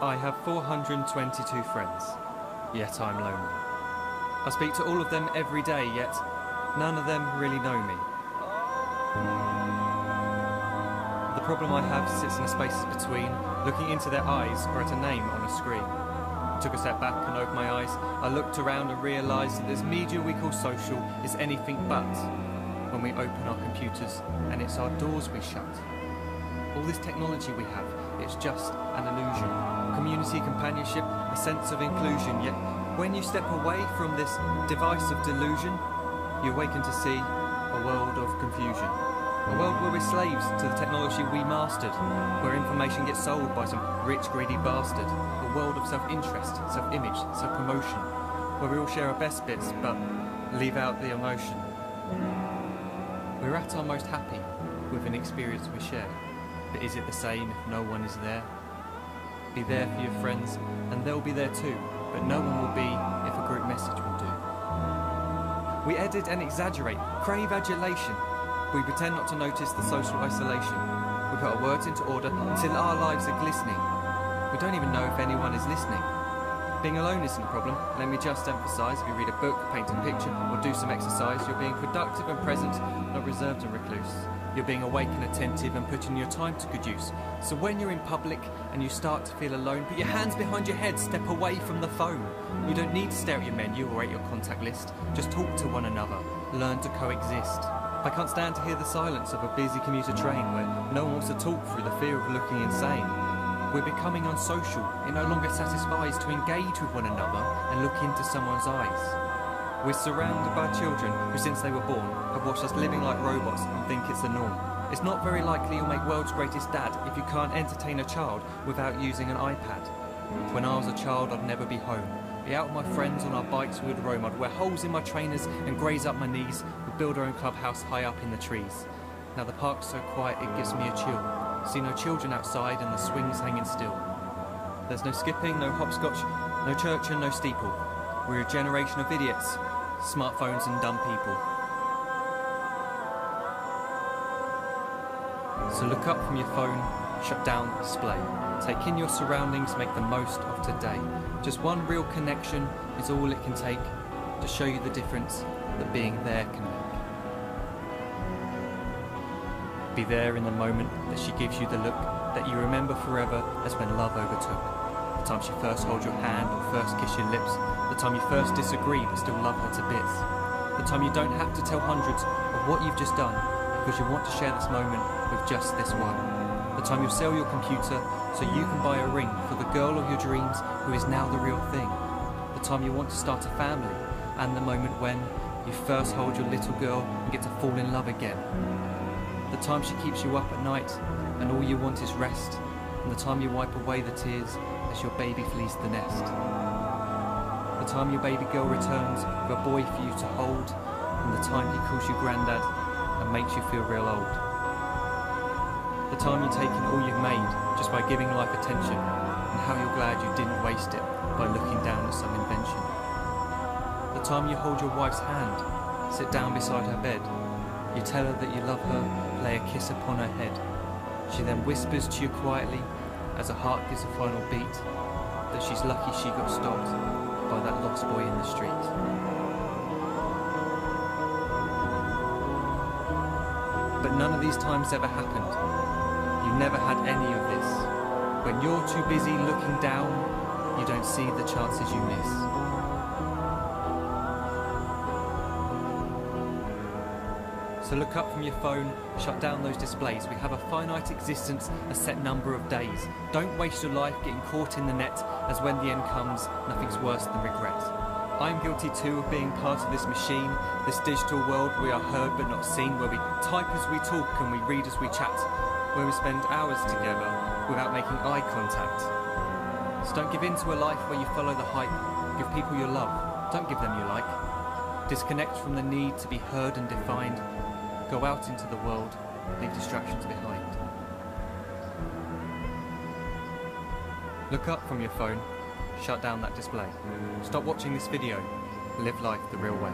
I have 422 friends, yet I'm lonely. I speak to all of them every day, yet none of them really know me. The problem I have sits in the spaces between looking into their eyes or at a name on a screen. I took a step back and opened my eyes. I looked around and realised that this media we call social is anything but when we open our computers and it's our doors we shut. All this technology we have, it's just an illusion. Community, companionship, a sense of inclusion, yet when you step away from this device of delusion, you awaken to see a world of confusion. A world where we're slaves to the technology we mastered, where information gets sold by some rich, greedy bastard. A world of self-interest, self-image, self-promotion, where we all share our best bits but leave out the emotion. We're at our most happy with an experience we share, but is it the same if no one is there? Be there for your friends, and they'll be there too, but no one will be if a group message will do. We edit and exaggerate, crave adulation. We pretend not to notice the social isolation. We put our words into order until our lives are glistening. We don't even know if anyone is listening. Being alone isn't a problem. Let me just emphasise, if you read a book, paint a picture, or do some exercise, you're being productive and present, not reserved and recluse. You're being awake and attentive and putting your time to good use. So when you're in public and you start to feel alone, put your hands behind your head, step away from the phone. You don't need to stare at your menu or at your contact list. Just talk to one another. Learn to coexist. I can't stand to hear the silence of a busy commuter train where no one wants to talk through the fear of looking insane. We're becoming unsocial. It no longer satisfies to engage with one another and look into someone's eyes. We're surrounded by children who, since they were born, have watched us living like robots and think it's the norm. It's not very likely you'll make world's greatest dad if you can't entertain a child without using an iPad. When I was a child, I'd never be home. Be out with my friends on our bikes, we would roam. I'd wear holes in my trainers and graze up my knees. We'd build our own clubhouse high up in the trees. Now the park's so quiet it gives me a chill. See no children outside and the swings hanging still. There's no skipping, no hopscotch, no church and no steeple. We're a generation of idiots, smartphones and dumb people. So look up from your phone, shut down the display. Take in your surroundings, make the most of today. Just one real connection is all it can take to show you the difference that being there can make. Be there in the moment that she gives you the look that you remember forever as when love overtook. The time she first holds your hand or first kiss your lips. The time you first disagree but still love her to bits. The time you don't have to tell hundreds of what you've just done because you want to share this moment with just this one. The time you'll sell your computer so you can buy a ring for the girl of your dreams who is now the real thing. The time you want to start a family, and the moment when you first hold your little girl and get to fall in love again. The time she keeps you up at night and all you want is rest, and the time you wipe away the tears as your baby flees the nest. The time your baby girl returns with a boy for you to hold, and the time he calls you granddad and makes you feel real old. The time you take in all you've made just by giving life attention, and how you're glad you didn't waste it by looking down at some invention. The time you hold your wife's hand, sit down beside her bed, you tell her that you love her, lay a kiss upon her head. She then whispers to you quietly, as her heart gives a final beat, that she's lucky she got stopped by that lost boy in the street. But none of these times ever happened. You never had any of this. When you're too busy looking down, you don't see the chances you miss. So look up from your phone, shut down those displays. We have a finite existence, a set number of days. Don't waste your life getting caught in the net, as when the end comes, nothing's worse than regret. I'm guilty too of being part of this machine, this digital world we are heard but not seen, where we type as we talk and we read as we chat, where we spend hours together without making eye contact. So don't give in to a life where you follow the hype. Give people your love, don't give them your like. Disconnect from the need to be heard and defined. Go out into the world, leave distractions behind. Look up from your phone, shut down that display. Stop watching this video, live life the real way.